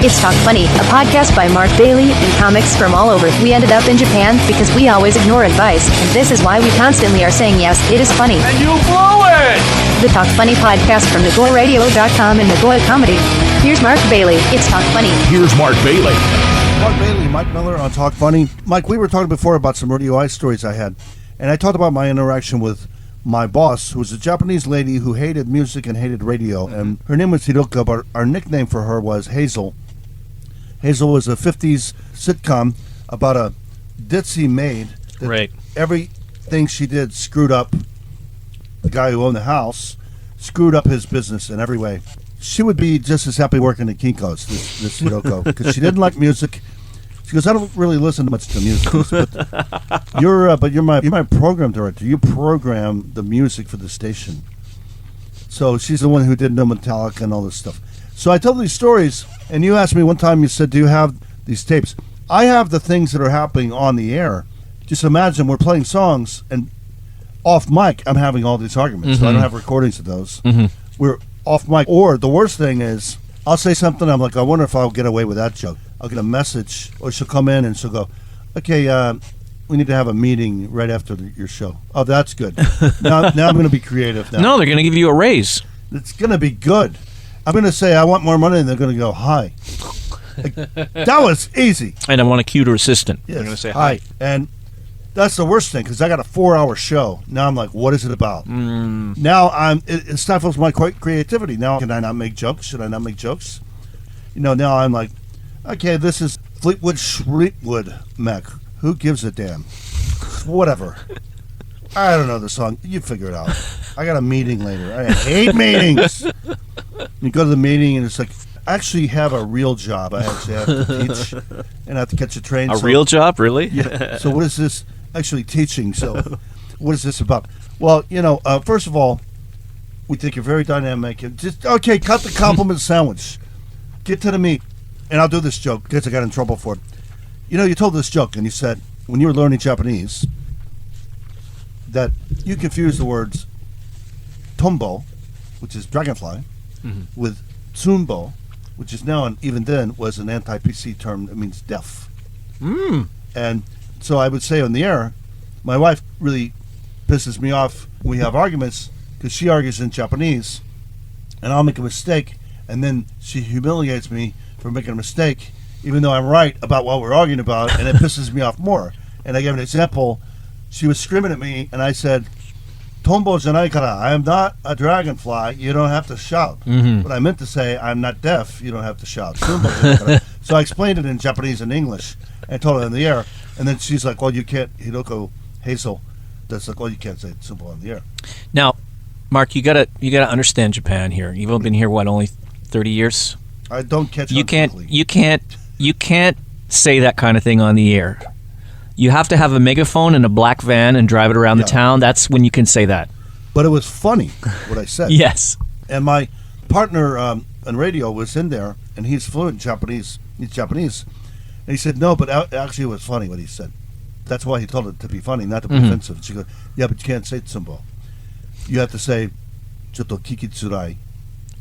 It's Talk Funny, a podcast by Mark Bailey and comics from all over. We ended up in Japan because we always ignore advice, and this is why we constantly are saying yes, it is funny. And you blew it! The Talk Funny podcast from NagoyaRadio.com and Nagoya Comedy. Here's Mark Bailey. It's Talk Funny. Here's Mark Bailey. Mark Bailey, Mike Miller on Talk Funny. Mike, we were talking before about some Radio Eye stories I had, and I talked about my interaction with my boss, who was a Japanese lady who hated music and hated radio, and her name was Hiroka, but our nickname for her was Hazel. Hazel was a 50s sitcom about a ditzy maid that right. Everything she did screwed up the guy who owned the house, screwed up his business in every way. She would be just as happy working at Kinko's, this Hiroko, because she didn't like music. She goes, I don't really listen much to music, but you're my program director. You program the music for the station. So she's the one who did No Metallica and all this stuff. So I tell these stories, and you asked me one time, you said, do you have these tapes? I have the things that are happening on the air. Just imagine we're playing songs, and off mic, I'm having all these arguments. So I don't have recordings of those. We're off mic. Or the worst thing is, I'll say something, I'm like, I wonder if I'll get away with that joke. I'll get a message, or she'll come in and she'll go, okay, we need to have a meeting right after your show. Oh, that's good. now I'm going to be creative now. No, they're going to give you a raise. It's going to be good. I'm going to say I want more money, and they're going to go, hi. Like, that was easy. And I want a cuter assistant. Yes. They're going to say hi. And that's the worst thing, because I got a 4-hour show. Now I'm like, what is it about? Now it stifles my creativity. Now, can I not make jokes? Should I not make jokes? Now I'm like, okay, this is Fleetwood Mac. Who gives a damn? Whatever. I don't know the song. You figure it out. I got a meeting later. I hate meetings. You go to the meeting, and it's like, I actually have a real job. I actually have to teach, and I have to catch a train. A real job, really? Yeah. So what is this? Actually teaching. So what is this about? Well, first of all, we think you're very dynamic. And okay, cut the compliment sandwich. Get to the meat. And I'll do this joke because I got in trouble for it. You told this joke, and you said, when you were learning Japanese, that you confused the words tombo, which is dragonfly, with tsumbo, which is now, and even then, was an anti-PC term that means deaf. And so I would say on the air, my wife really pisses me off when we have arguments, because she argues in Japanese, and I'll make a mistake, and then she humiliates me for making a mistake, even though I'm right about what we're arguing about, and it pisses me off more. And I gave an example. She was screaming at me, and I said, Tombo janai kara, I am not a dragonfly, you don't have to shout. But I meant to say, I'm not deaf, you don't have to shout. So I explained it in Japanese and English, and told her on the air, and then she's like, well, you can't, Hiroko Hazel, that's like, well, you can't say Tsumbo on the air. Now, Mark, you gotta understand Japan here. You've only been here, only 30 years? I don't catch on quickly. You can't say that kind of thing on the air. You have to have a megaphone and a black van and drive it around the town. That's when you can say that. But it was funny, what I said. Yes. And my partner on radio was in there, and he's fluent in Japanese. He's Japanese. And he said, no, but actually it was funny what he said. That's why he told it to be funny, not to be offensive. She goes, yeah, but you can't say tsumbo. You have to say, chotto kikitsurai.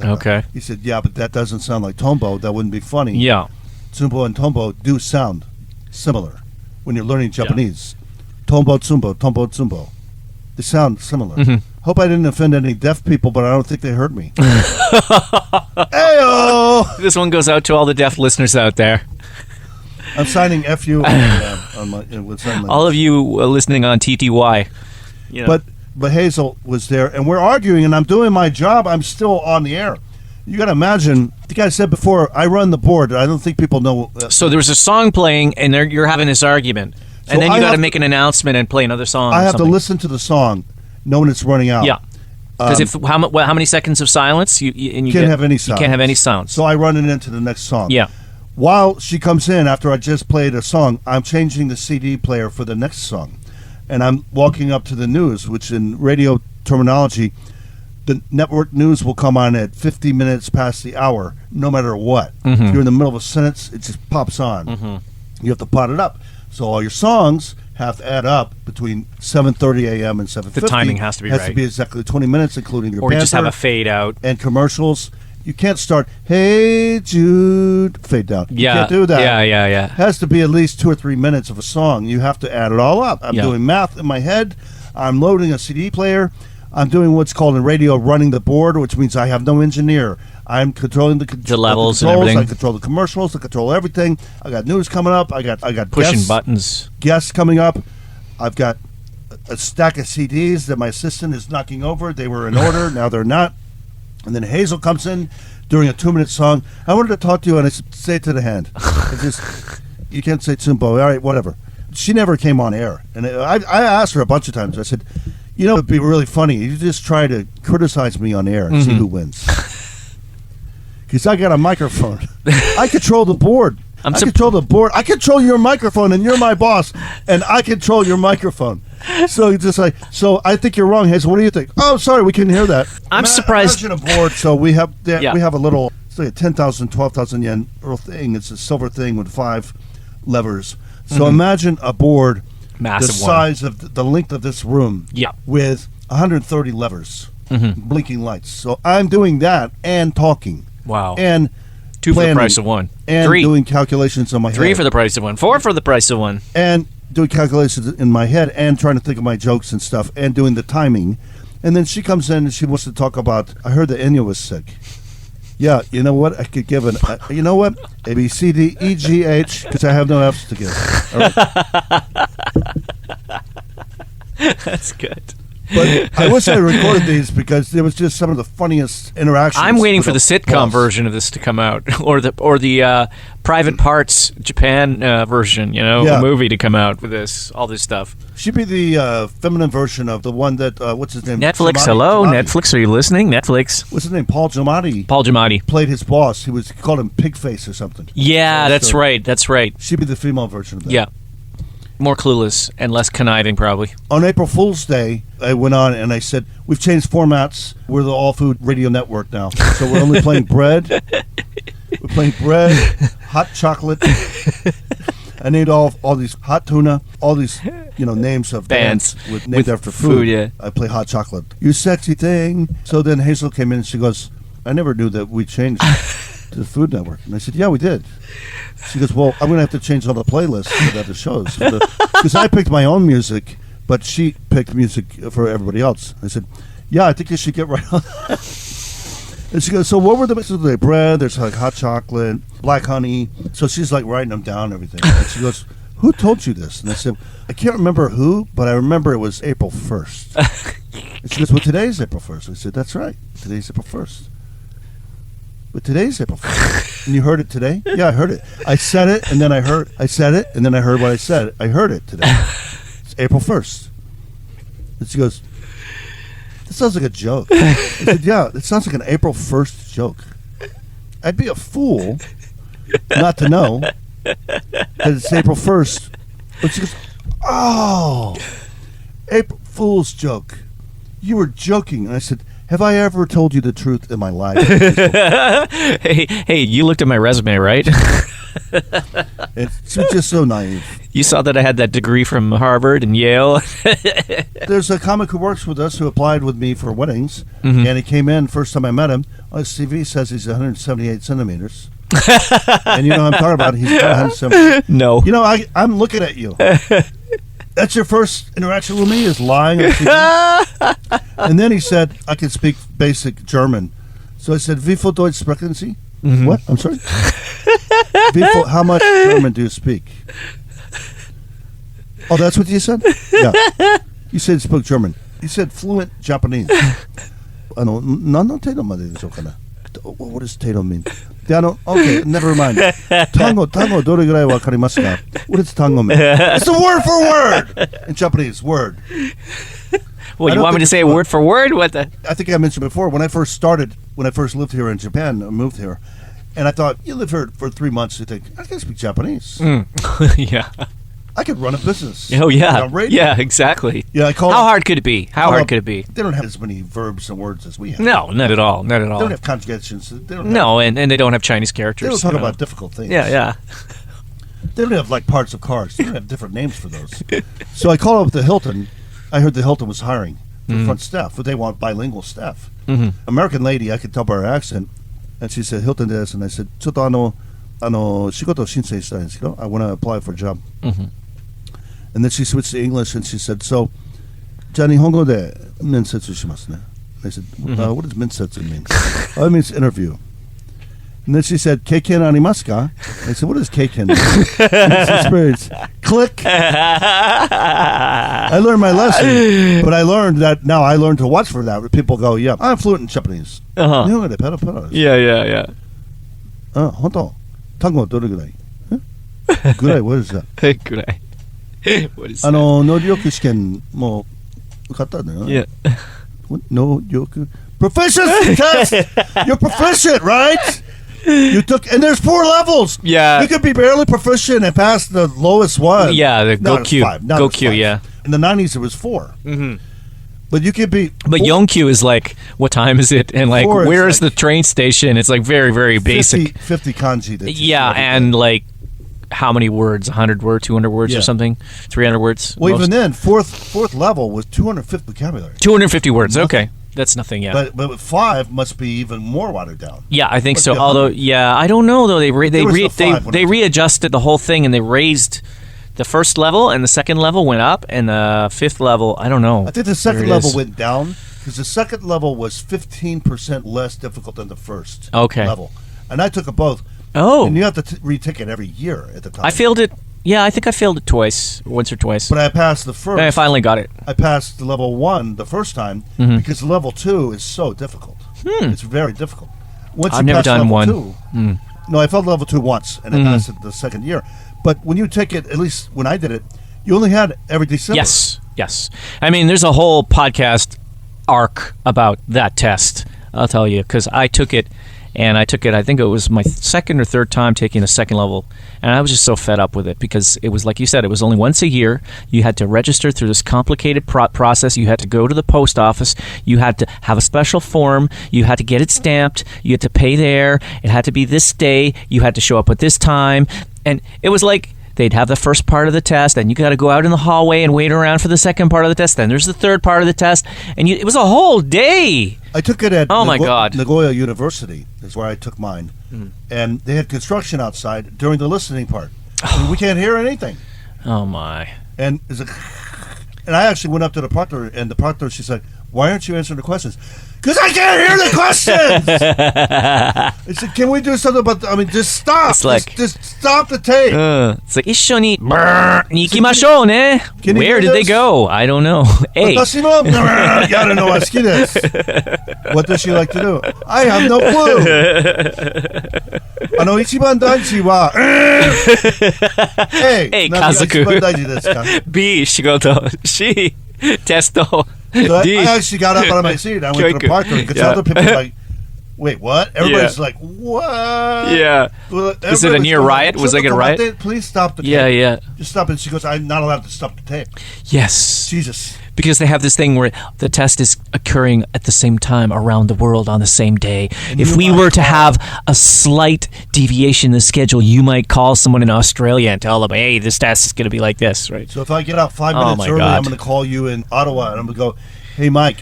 Okay. He said, yeah, but that doesn't sound like tombo. That wouldn't be funny. Yeah. Tsumbo and tombo do sound similar when you're learning Japanese. Tombo, tsumbo, tsumbo. They sound similar. Hope I didn't offend any deaf people, but I don't think they heard me. Ayo! This one goes out to all the deaf listeners out there. I'm signing FU on my all of you listening on TTY. But Hazel was there, and we're arguing, and I'm doing my job. I'm still on the air. You got to imagine, I think I said before, I run the board. I don't think people know. So there was a song playing, and you're having this argument. So and then you got to make an announcement and play another song. I have to listen to the song, knowing it's running out. Yeah. Because how many seconds of silence? You can't have any sound. You can't have any sound. So I run it into the next song. Yeah. While she comes in, after I just played a song, I'm changing the CD player for the next song. And I'm walking up to the news, which in radio terminology, the network news will come on at 50 minutes past the hour, no matter what. If you're in the middle of a sentence, it just pops on. You have to pot it up. So all your songs have to add up between 7:30 a.m. and 7:50. The timing has to be right. Has to be exactly 20 minutes, including your or you just have banter a fade out. and commercials. You can't start, hey, Jude, fade down. You can't do that. Yeah. It has to be at least 2 or 3 minutes of a song. You have to add it all up. I'm doing math in my head. I'm loading a CD player. I'm doing what's called in radio running the board, which means I have no engineer. I'm controlling the levels the and everything. I control the commercials. I control everything. I got news coming up. I got Pushing buttons. Guests coming up. I've got a stack of CDs that my assistant is knocking over. They were in order. Now they're not. And then Hazel comes in during a 2-minute song. I wanted to talk to you, and I said, say it to the hand. You can't say Tsumbo. All right, whatever. She never came on air. And I asked her a bunch of times. I said, you know, it'd be really funny. You just try to criticize me on air and see who wins. Because I got a microphone. I control the board. I control the board. I control your microphone, and you're my boss, and I control your microphone. So it's just like, so I think you're wrong, Hazel. What do you think? Oh, sorry, we couldn't hear that. I'm surprised. Imagine a board. So we have a little, it's like a 10,000, 12,000 yen little thing. It's a silver thing with 5 levers. So imagine a board Massive the size of the length of this room. Yeah. With 130 levers, blinking lights. So I'm doing that and talking. Wow. And 2 for the price of 1. And 3. doing calculations in my head. 3 for the price of 1. 4 for the price of 1. And doing calculations in my head and trying to think of my jokes and stuff and doing the timing. And then she comes in and she wants to talk about, I heard that Enya was sick. Yeah, you know what? I could give you know what? A, B, C, D, E, G, H, because I have no F's to give. All right. That's good. But I wish I recorded these because there was just some of the funniest interactions. I'm waiting for the sitcom version of this to come out, or the Private Parts Japan version. You know, the movie to come out with all this stuff. She'd be the feminine version of the one that what's his name? Netflix. Giamatti. Hello, Netflix. Are you listening? Netflix. What's his name? Paul Giamatti. Paul Giamatti Played his boss. He called him Pigface or something. Yeah, that's right. That's right. She'd be the female version of that. Yeah. More clueless and less conniving, probably. On April Fool's Day, I went on and I said, we've changed formats. We're the all-food radio network now. So we're only playing bread. We're playing bread, hot chocolate. I named all these hot tuna, all these names of bands named after food. Yeah. I play hot chocolate. You sexy thing. So then Hazel came in and she goes, I never knew that we changed to the Food Network. And I said, yeah, we did. She goes, well, I'm going to have to change all the playlists for the other shows. Because I picked my own music, but she picked music for everybody else. I said, yeah, I think you should get right on that. And she goes, so what were the mixes today? Bread, there's like hot chocolate, black honey. So she's like writing them down and everything. And she goes, who told you this? And I said, I can't remember who, but I remember it was April 1st. And she goes, well, today's April 1st. I said, that's right. Today's April 1st. But today's April 1st. And you heard it today? Yeah, I heard it. I said it, and then I said it, and then I heard what I said. I heard it today. It's April 1st. And she goes, that sounds like a joke. I said, yeah, it sounds like an April 1st joke. I'd be a fool not to know that it's April 1st. But she goes, oh, April Fool's joke. You were joking. And I said, have I ever told you the truth in my life? Hey, you looked at my resume, right? It's just so naive. You saw that I had that degree from Harvard and Yale. There's a comic who works with us who applied with me for weddings, and he came in, first time I met him, on his CV says he's 178 centimeters. And you know what I'm talking about? He's 178. No. You know, I'm looking at you. That's your first interaction with me, is lying on TV? And then he said, I can speak basic German. So I said, wie viel Deutsch sprechen Sie? What? I'm sorry? How much German do you speak? Oh, that's what you said? Yeah. You said you spoke German. You said fluent Japanese. What does tato mean? Okay, never mind. Tango, doregurai wakarimasu ka? What does tango mean? It's the word for word! In Japanese, word. Well, you want me to say word for word? What the? I think I mentioned before, when I first lived here in Japan, I moved here, and I thought, you live here for 3 months, you think, I can speak Japanese. Yeah. I could run a business. Oh, yeah. On radio. Yeah, exactly. Yeah, How hard could it be? How hard could it be? They don't have as many verbs and words as we have. No, not at all. Not at all. They don't have conjugations. And they don't have Chinese characters. They don't talk about difficult things. Yeah. They don't have like parts of cars. They don't have different names for those. So I called up the Hilton. I heard the Hilton was hiring for front staff, but they want bilingual staff. American lady, I could tell by her accent, And she said, Hilton this. And I said, ちょっと仕事申請したいんですけど, I want to apply for a job. Mm-hmm. And then she switched to English and she said, so, じゃあ日本語で面接しますね. I said, what does 面接 mean? Oh, it means interview. And then she said, 経験ありますか? I said, what does 経験 mean? Experience. Click. I learned my lesson, but I learned to watch for that. People go, yeah, I'm fluent in Japanese. 日本語でペラペラです。Yeah. 本当単語どれぐらいぐらい what is that? ぐらい What is that? 能力試験も受かったんだよね。Yeah.能力 proficiency test. You're proficient, right? You took, and there's 4 levels. Yeah. You could be barely proficient and pass the lowest one. Yeah, the Now it's Go-Q. 5. Now it's Go-Q, 5. yeah. In the 90s, it was 4. Mm-hmm. But you could be. But Yonkyuu is like, what time is it? And like, 4 is where is like the train station? It's like very, very basic. 50 kanji. That you Yeah, see every and day. like, how many words? 100 words, 200 words Yeah. or something? 300 words? Well, most? even then, fourth level was 250 vocabulary. 250 words. Okay. That's nothing, yeah. But with 5 must be even more watered down. Yeah, I think Must so. be Although, 100. yeah, I don't know though. They was the 5 when they I- readjusted the whole thing and they raised the first level and the second level went up and the fifth level, I don't know. I think the where second it level is. went down because the second level was 15% less difficult than the first Okay. level. And I took them both. Oh, And you have to retake it every year at the time. I failed it. Yeah, I think I failed it once or twice. But I passed the first. I finally got it. I passed the level 1 the first time Mhm. because level 2 is so difficult. It's very difficult. Once I've you never pass done level one. 2, Mm. no, I failed level 2 once, and I passed it the second year. But when you take it, at least when I did it, you only had every December. Yes. I mean, there's a whole podcast arc about that test. I'll tell you because I took it. And I took it, I think it was my second or third time taking the second level. And I was just so fed up with it because it was, like you said, it was only once a year. You had to register through this complicated process. You had to go to the post office. You had to have a special form. You had to get it stamped. You had to pay there. It had to be this day. You had to show up at this time. And it was like they'd have the first part of the test, and you got to go out in the hallway and wait around for the second part of the test. Then there's the third part of the test. And it was a whole day. I took it at Oh, my God. Nagoya University is where I took mine. And they had construction outside during the listening part. And we can't hear anything. Oh, my. And I actually went up to the proctor, and the proctor, she said, why aren't you answering the questions? Because I can't hear the questions! I said, can we do something about just stop. It's like- just stop the tape. It's like 一緒に行きましょうね. Can you Where hear did they this? go? I don't know. Hey. 私もやるのは好きです. What does she like to do? I have no clue. 一番大事は A 何が一番大事ですか? B 仕事 C テスト So D I actually got up out of my seat. I went to the proctor because Yeah. other people were like, wait, what? Everybody's like, what? Yeah. Well, Was it a everybody's near going, riot? Was it like a riot? Please stop the tape. Yeah. Just stop it. She goes, I'm not allowed to stop the tape. Yes. Jesus. Because they have this thing where the test is occurring at the same time around the world on the same day. And If you we might were to call- have a slight deviation in the schedule, you might call someone in Australia and tell them, hey, this test is going to be like this, right? So if I get out 5 Oh, minutes my early, God. I'm going to call you in Ottawa and I'm going to go, hey, Mike,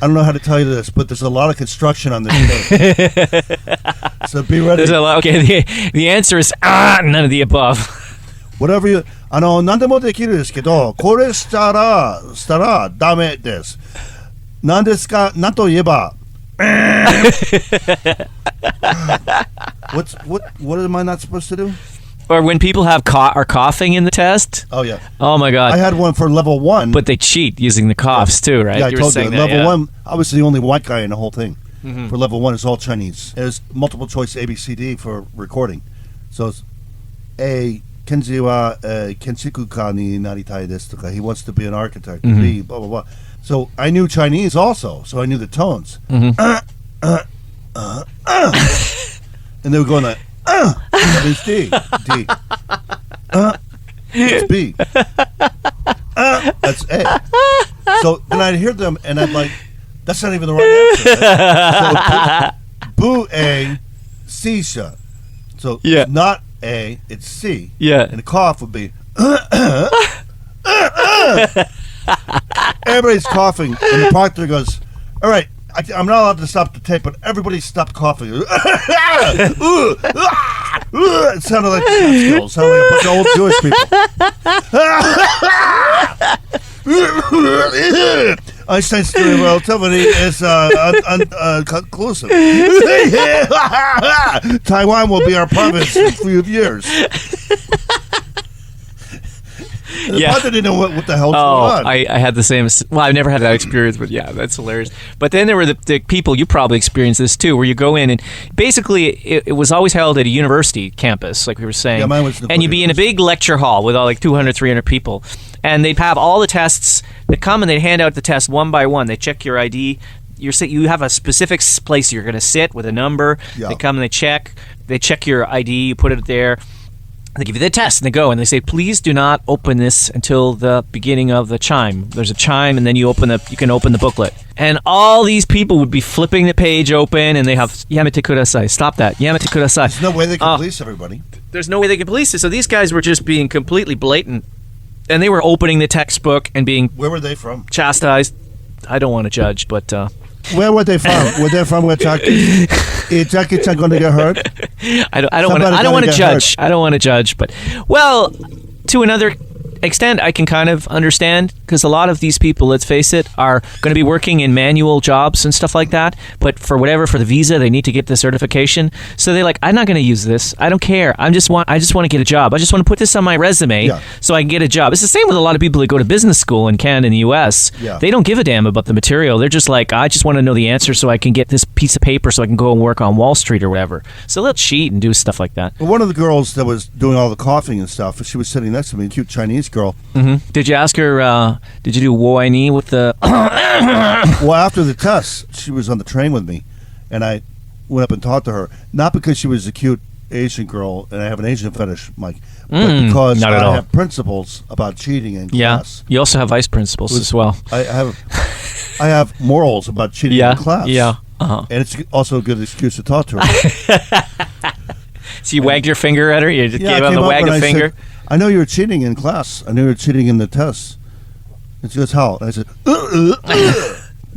I don't know how to tell you this, but there's a lot of construction on this tape. So be ready. There's a lot, okay, the answer is none of the above. Whatever you 何でもできるですけど、これしたらダメです。何ですか？何と言えば。What am I not supposed to do? Or when people are coughing in the test. Oh yeah. Oh my God. I had one for level 1. But they cheat using the coughs too, right? Yeah, I were told you. saying that, Level yeah. 1, I was the only white guy in the whole thing. For level 1, it's all Chinese. There's multiple choice ABCD for recording. So it's A, Kenji wa Kenshikuka ni naritai desu toka. He wants to be an architect. B, blah, blah, blah. So I knew Chinese also, so I knew the tones. And they were going like, it's D. It's B. That's A. So then I'd hear them, and I'd like, that's not even the right answer. So boo A, C sha. So Yeah. it's not A, it's C. Yeah. And the cough would be, everybody's coughing, and the proctor goes, all right, I'm not allowed to stop the tape, but everybody stopped coughing. It sounded like Catskills. It sounded like a bunch of old Jewish people. Einstein's theory of relativity is conclusive. Taiwan will be our province in a few years. Yeah. I didn't know what the hell's going on. I had the same. Well, I've never had that experience, but yeah, that's hilarious. But then there were the people, you probably experienced this too, where you go in and basically it was always held at a university campus, like we were saying. Yeah, mine was and you'd be in a big lecture hall with all like 200, 300 people. And they'd have all the tests. They'd come and they'd hand out the tests one by one. They check your ID. You have a specific place you're going to sit with a number. Yeah. They come and they check your ID. You put it there. They give you the test, and they go, and they say, please do not open this until the beginning of the chime. There's a chime, and then you can open the booklet. And all these people would be flipping the page open, and they have, Yamete kudasai, stop that, Yamete kudasai. There's no way they can police everybody. There's no way they can police it. So these guys were just being completely blatant, and they were opening the textbook and being... Where were they from? Chastised. I don't want to judge, but... Where were they from? Were they from where Jackie? Is Jackie-chan going to get hurt? I don't want to judge. I don't want to judge, but well, to another extent, I can kind of understand because a lot of these people, let's face it, are going to be working in manual jobs and stuff like that. But for the visa, they need to get the certification. So they're like, I'm not going to use this. I don't care. I just want to get a job. I just want to put this on my resume so I can get a job. It's the same with a lot of people that go to business school in Canada and the U.S. Yeah. They don't give a damn about the material. They're just like, I just want to know the answer so I can get this piece of paper so I can go and work on Wall Street or whatever. So they'll cheat and do stuff like that. Well, one of the girls that was doing all the coughing and stuff, she was sitting next to me, a cute Chinese girl. Mm-hmm. Did you ask her, did you do Wo Ai Ni with the... Well, after the test, she was on the train with me, and I went up and talked to her, not because she was a cute Asian girl, and I have an Asian fetish, Mike, but because I have principles about cheating in class. You also have vice principles as well. I have morals about cheating in class. Yeah. And it's also a good excuse to talk to her. So you wagged your finger at her? You just gave her the wag of finger? Said, I know you were cheating in class. I knew you were cheating in the tests. And she goes, how? And I said,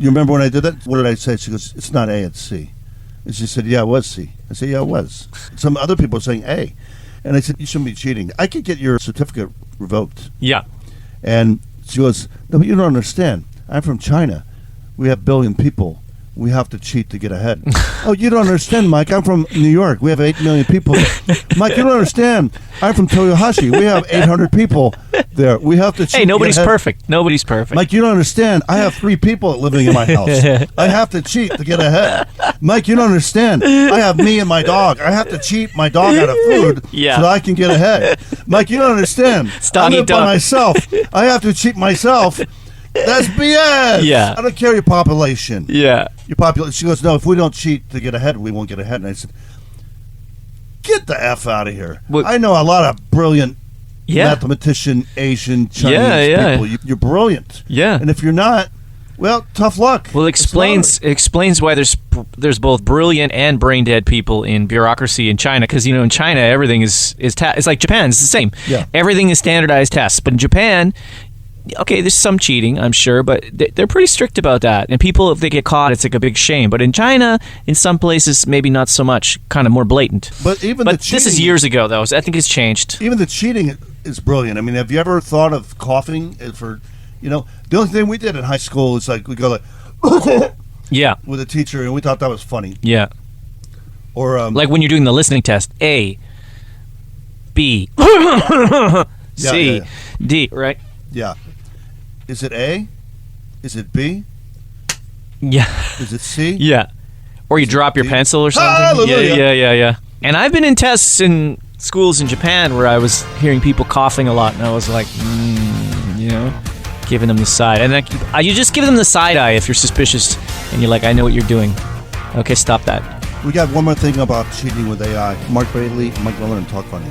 You remember when I did that? What did I say? She goes, it's not A, it's C. And she said, yeah, it was C. I said, yeah, it was. Some other people are saying A. And I said, you shouldn't be cheating. I could get your certificate revoked. Yeah. And she goes, no, but you don't understand. I'm from China. We have 1 billion people. We have to cheat to get ahead. Oh, you don't understand, Mike. I'm from New York. We have 8 million people. Mike, you don't understand. I'm from Toyohashi. We have 800 people there. We have to cheat. Hey, nobody's to get ahead. perfect. Nobody's perfect. Mike, you don't understand. I have 3 people living in my house. I have to cheat to get ahead. Mike, you don't understand. I have me and my dog. I have to cheat my dog out of food so that I can get ahead. Mike, you don't understand. I live by myself. I have to cheat myself. That's BS. Yeah. I don't care your population. Yeah. Your population. She goes, no, if we don't cheat to get ahead, we won't get ahead. And I said, get the F out of here. Well, I know a lot of brilliant mathematician, Asian, Chinese people. You're brilliant. Yeah. And if you're not, well, tough luck. Well, it explains why there's both brilliant and brain dead people in bureaucracy in China. Because in China everything is it's like Japan. It's the same. Yeah. Everything is standardized tests. But in Japan, okay, there's some cheating, I'm sure, but they're pretty strict about that. And people, if they get caught, it's like a big shame. But in China, in some places, maybe not so much, kind of more blatant. But the cheating, this is years ago, though, so I think it's changed. Even the cheating is brilliant. I mean, have you ever thought of coughing for, the only thing we did in high school is like we go like, yeah, with a teacher, and we thought that was funny. Yeah. Or like when you're doing the listening test, A, B, C, D, right? Yeah. Is it A? Is it B? Yeah. Is it C? Yeah. Or you drop your pencil or something. Hallelujah. Yeah. And I've been in tests in schools in Japan where I was hearing people coughing a lot, and I was like, giving them the side. And then you just give them the side eye if you're suspicious, and you're like, I know what you're doing. Okay, stop that. We got one more thing about cheating with AI. Mark Bailey, Mike Miller, and Talk Funny.